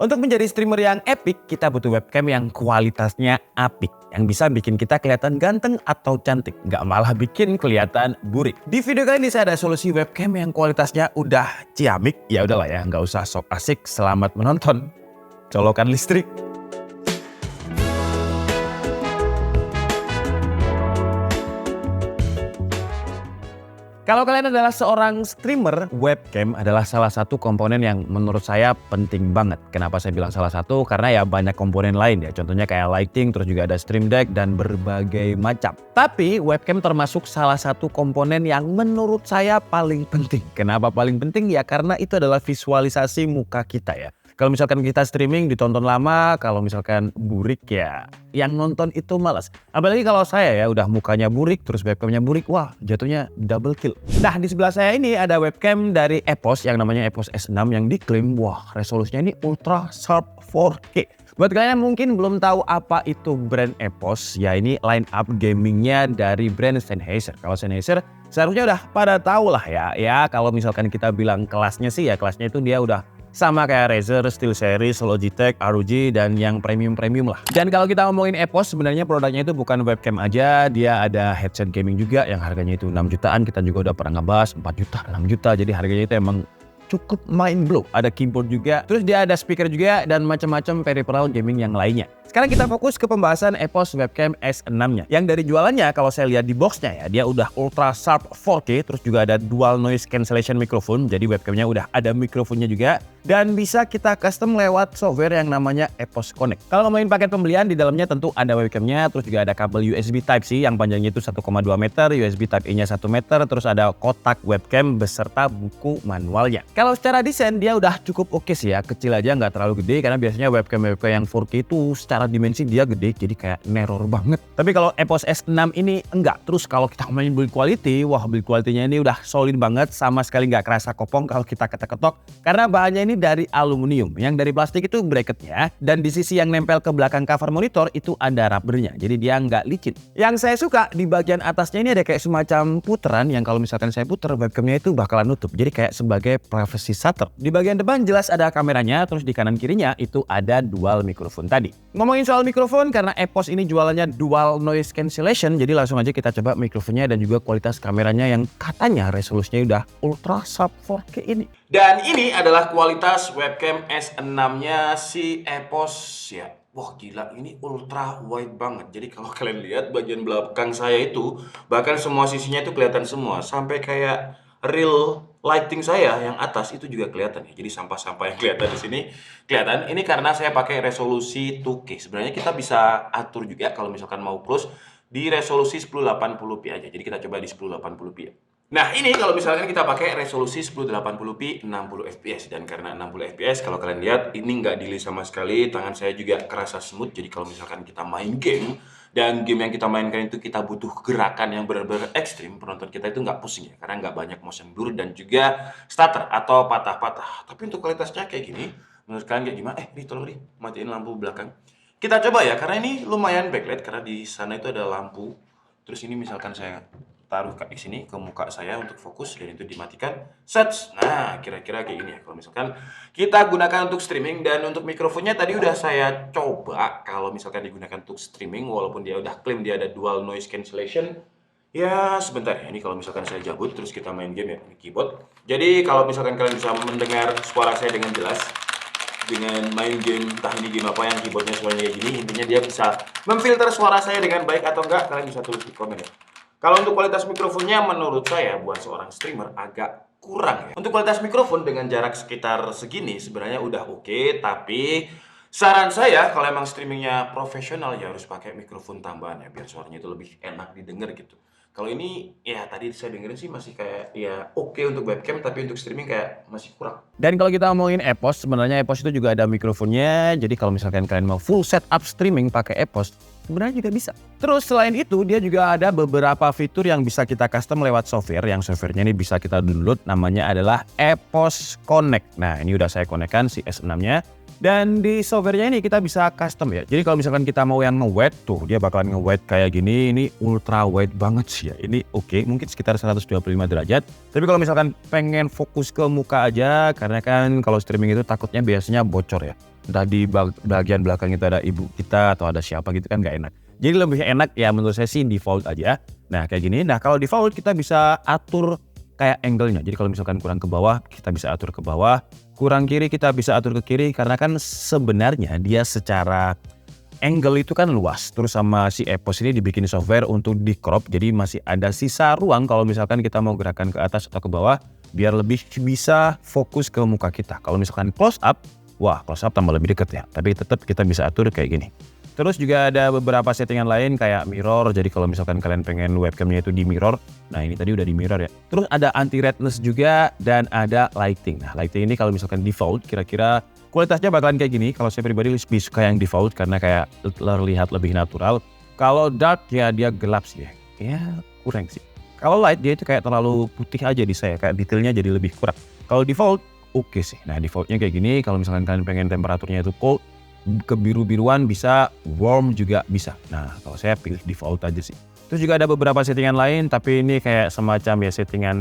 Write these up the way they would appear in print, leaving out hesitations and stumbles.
Untuk menjadi streamer yang epic, kita butuh webcam yang kualitasnya apik. Yang bisa bikin kita kelihatan ganteng atau cantik. Nggak malah bikin kelihatan burik. Di video kali ini saya ada solusi webcam yang kualitasnya udah ciamik. Ya udahlah ya, nggak usah sok asik, selamat menonton. Colokan listrik. Kalau kalian adalah seorang streamer, webcam adalah salah satu komponen yang menurut saya penting banget. Kenapa saya bilang salah satu? Karena ya banyak komponen lain ya. Contohnya kayak lighting, terus juga ada stream deck dan berbagai macam. Tapi webcam termasuk salah satu komponen yang menurut saya paling penting. Kenapa paling penting? Ya karena itu adalah visualisasi muka kita ya. Kalau misalkan kita streaming ditonton lama, kalau misalkan burik ya yang nonton itu malas. Apalagi kalau saya ya udah mukanya burik terus webcamnya burik, wah jatuhnya double kill. Nah di sebelah saya ini ada webcam dari EPOS yang namanya EPOS S6 yang diklaim wah resolusinya ini ultra sharp 4K. Buat kalian yang mungkin belum tahu apa itu brand EPOS, ya ini line up gamingnya dari brand Sennheiser. Kalau Sennheiser seharusnya udah pada tahu lah ya. Ya kalau misalkan kita bilang kelasnya sih ya kelasnya itu dia udah sama kayak Razer, SteelSeries, Logitech, ROG, dan yang premium-premium lah. Dan kalau kita ngomongin EPOS, sebenarnya produknya itu bukan webcam aja, dia ada headset gaming juga yang harganya itu 6 jutaan. Kita juga udah pernah ngebahas 4 juta, 6 juta. Jadi harganya itu emang cukup mind blow. Ada keyboard juga, terus dia ada speaker juga, dan macam-macam peripheral gaming yang lainnya. Sekarang kita fokus ke pembahasan EPOS webcam S6-nya. Yang dari jualannya, kalau saya lihat di boxnya ya, dia udah ultra sharp 4K, terus juga ada dual noise cancellation microphone, jadi webcamnya udah ada mikrofonnya juga, dan bisa kita custom lewat software yang namanya EPOS Connect. Kalau ngomongin paket pembelian, di dalamnya tentu ada webcamnya, terus juga ada kabel USB Type-C yang panjangnya itu 1,2 meter, USB Type-E-nya 1 meter, terus ada kotak webcam beserta buku manualnya. Kalau secara desain, dia udah cukup oke sih ya, kecil aja nggak terlalu gede, karena biasanya webcam-webcam yang 4K itu secara dimensi dia gede jadi kayak neror banget. Tapi kalau EPOS S6 ini enggak. Terus kalau kita ngomongin build quality, wah build quality-nya ini udah solid banget, sama sekali nggak kerasa kopong kalau kita ketok-ketok karena bahannya ini dari aluminium. Yang dari plastik itu bracketnya, dan di sisi yang nempel ke belakang cover monitor itu ada rubbernya, jadi dia nggak licin. Yang saya suka di bagian atasnya ini ada kayak semacam puteran yang kalau misalkan saya puter webcamnya itu bakalan nutup, jadi kayak sebagai privacy shutter. Di bagian depan jelas ada kameranya, terus di kanan kirinya itu ada dual mikrofon tadi. Ngomongin soal mikrofon, karena EPOS ini jualannya dual noise cancellation, jadi langsung aja kita coba mikrofonnya dan juga kualitas kameranya yang katanya resolusinya udah ultra sharp 4K ini. Dan ini adalah kualitas webcam S6-nya si EPOS ya. Wah gila, ini ultra wide banget. Jadi kalau kalian lihat bagian belakang saya itu, bahkan semua sisinya itu kelihatan semua, sampai kayak real lighting saya yang atas itu juga kelihatan ya. Jadi sampah-sampah yang kelihatan di sini kelihatan. Ini karena saya pakai resolusi 2K. Sebenarnya kita bisa atur juga kalau misalkan mau close di resolusi 1080p aja. Jadi kita coba di 1080p ya. Nah ini kalau misalkan kita pakai resolusi 1080p 60 fps, dan karena 60 fps kalau kalian lihat ini nggak delay sama sekali, tangan saya juga kerasa smooth. Jadi kalau misalkan kita main game dan game yang kita mainkan itu kita butuh gerakan yang benar-benar ekstrim, penonton kita itu nggak pusing ya, karena nggak banyak motion blur dan juga stutter atau patah-patah. Tapi untuk kualitasnya kayak gini, menurut kalian kayak gimana? Tolong matiin lampu belakang. Kita coba ya, karena ini lumayan backlight karena di sana itu ada lampu. Terus ini misalkan saya taruh di sini ke muka saya untuk fokus dan itu dimatikan. Set. Nah, kira-kira kayak gini ya. Kalau misalkan kita gunakan untuk streaming, dan untuk mikrofonnya tadi udah saya coba kalau misalkan digunakan untuk streaming, walaupun dia udah klaim dia ada dual noise cancellation. Ya, sebentar ya. Ini kalau misalkan saya cabut terus kita main game ya di keyboard. Jadi kalau misalkan kalian bisa mendengar suara saya dengan jelas dengan main game, entah ini game apa yang keyboardnya suaranya kayak gini, intinya dia bisa memfilter suara saya dengan baik atau enggak, kalian bisa tulis di komen ya. Kalau untuk kualitas mikrofonnya menurut saya buat seorang streamer agak kurang ya. Untuk kualitas mikrofon dengan jarak sekitar segini sebenarnya udah oke, tapi saran saya kalau emang streamingnya profesional ya harus pakai mikrofon tambahan ya, biar suaranya itu lebih enak didengar gitu. Kalau ini ya tadi saya dengerin sih masih kayak ya oke untuk webcam, tapi untuk streaming kayak masih kurang. Dan kalau kita ngomongin EPOS, sebenarnya EPOS itu juga ada mikrofonnya. Jadi kalau misalkan kalian mau full setup streaming pakai EPOS, sebenarnya juga bisa. Terus selain itu dia juga ada beberapa fitur yang bisa kita custom lewat software. Yang softwarenya ini bisa kita download, namanya adalah EPOS Connect. Nah ini udah saya connect-kan si S6-nya. Dan di softwarenya ini kita bisa custom ya. Jadi kalau misalkan kita mau yang nge-wet tuh, dia bakalan nge-wet kayak gini. Ini ultra wide banget sih ya. Ini oke, mungkin sekitar 125 derajat. Tapi kalau misalkan pengen fokus ke muka aja, karena kan kalau streaming itu takutnya biasanya bocor ya. entah di bagian belakang itu ada ibu kita atau ada siapa gitu kan nggak enak. Jadi lebih enak ya menurut saya sih default aja. Nah kayak gini. Nah kalau default kita bisa atur kayak angle-nya. Jadi kalau misalkan kurang ke bawah kita bisa atur ke bawah, kurang kiri kita bisa atur ke kiri karena kan sebenarnya dia secara angle itu kan luas. Terus sama si EPOS ini dibikin software untuk di crop, jadi masih ada sisa ruang kalau misalkan kita mau gerakan ke atas atau ke bawah biar lebih bisa fokus ke muka kita. Kalau misalkan close up, wah close up tambah lebih deket ya, tapi tetap kita bisa atur kayak gini. Terus juga ada beberapa settingan lain kayak mirror, jadi kalau misalkan kalian pengen webcamnya itu di mirror, nah ini tadi udah di mirror ya. Terus ada anti redness juga dan ada lighting. Nah lighting ini kalau misalkan default kira-kira kualitasnya bakalan kayak gini. Kalau saya pribadi lebih suka yang default karena kayak terlihat lebih natural. Kalau dark ya dia gelap sih ya kurang sih. Kalau light dia itu kayak terlalu putih aja di saya, kayak detailnya jadi lebih kurang. Kalau default oke sih. Nah defaultnya kayak gini. Kalau misalkan kalian pengen temperaturnya itu cold, kebiru-biruan bisa, warm juga bisa. Nah kalau saya pilih default aja sih. Terus juga ada beberapa settingan lain, tapi ini kayak semacam ya settingan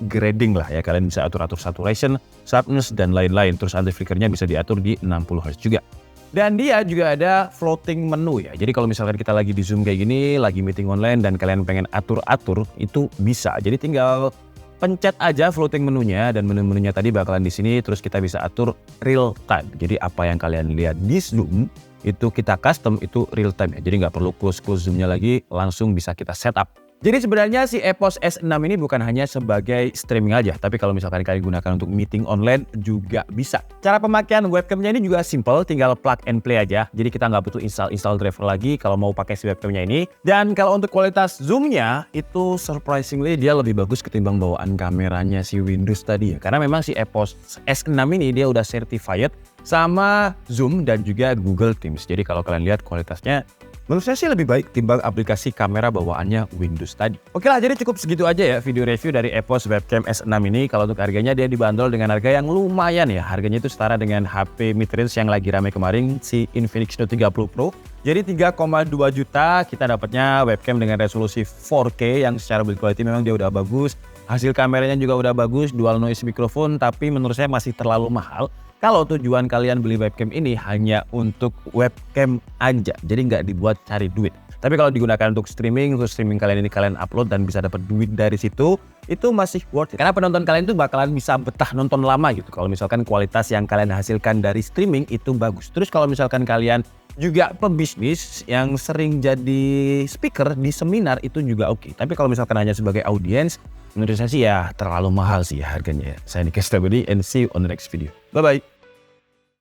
grading lah ya. Kalian bisa atur-atur saturation, sharpness, dan lain-lain. Terus anti flickernya bisa diatur di 60 Hz juga. Dan dia juga ada floating menu ya. Jadi kalau misalkan kita lagi di Zoom kayak gini, lagi meeting online dan kalian pengen atur-atur, itu bisa. Jadi tinggal pencet aja floating menunya dan menu-menunya tadi bakalan di sini. Terus kita bisa atur real time. Jadi apa yang kalian lihat di Zoom itu kita custom, itu real time ya. Jadi nggak perlu close zoomnya lagi, langsung bisa kita setup. Jadi sebenarnya si EPOS S6 ini bukan hanya sebagai streaming aja, tapi kalau misalkan kalian gunakan untuk meeting online juga bisa. Cara pemakaian webcamnya ini juga simple, tinggal plug and play aja. Jadi kita nggak butuh install driver lagi kalau mau pakai si webcamnya ini. Dan kalau untuk kualitas zoomnya itu surprisingly dia lebih bagus ketimbang bawaan kameranya si Windows tadi ya. Karena memang si EPOS S6 ini dia udah certified sama Zoom dan juga Google Teams. Jadi kalau kalian lihat kualitasnya, menurut saya sih lebih baik timbang aplikasi kamera bawaannya Windows tadi. Oke lah, jadi cukup segitu aja ya video review dari EPOS Webcam S6 ini. Kalau untuk harganya dia dibanderol dengan harga yang lumayan ya. Harganya itu setara dengan HP mid-range yang lagi rame kemarin, si Infinix Note 30 Pro. Jadi 3,2 juta kita dapatnya webcam dengan resolusi 4K yang secara build quality memang dia udah bagus. Hasil kameranya juga udah bagus, dual noise microphone, tapi menurut saya masih terlalu mahal. Kalau tujuan kalian beli webcam ini hanya untuk webcam aja, jadi nggak dibuat cari duit. Tapi kalau digunakan untuk streaming, kalian ini kalian upload dan bisa dapat duit dari situ, itu masih worth it. Karena penonton kalian tuh bakalan bisa betah nonton lama gitu. Kalau misalkan kualitas yang kalian hasilkan dari streaming itu bagus. Terus kalau misalkan kalian juga pebisnis yang sering jadi speaker di seminar itu juga oke. Tapi kalau misalkan hanya sebagai audiens, menurut saya sih ya terlalu mahal sih ya harganya. Saya Nick Estabudi and see you on the next video. Bye-bye.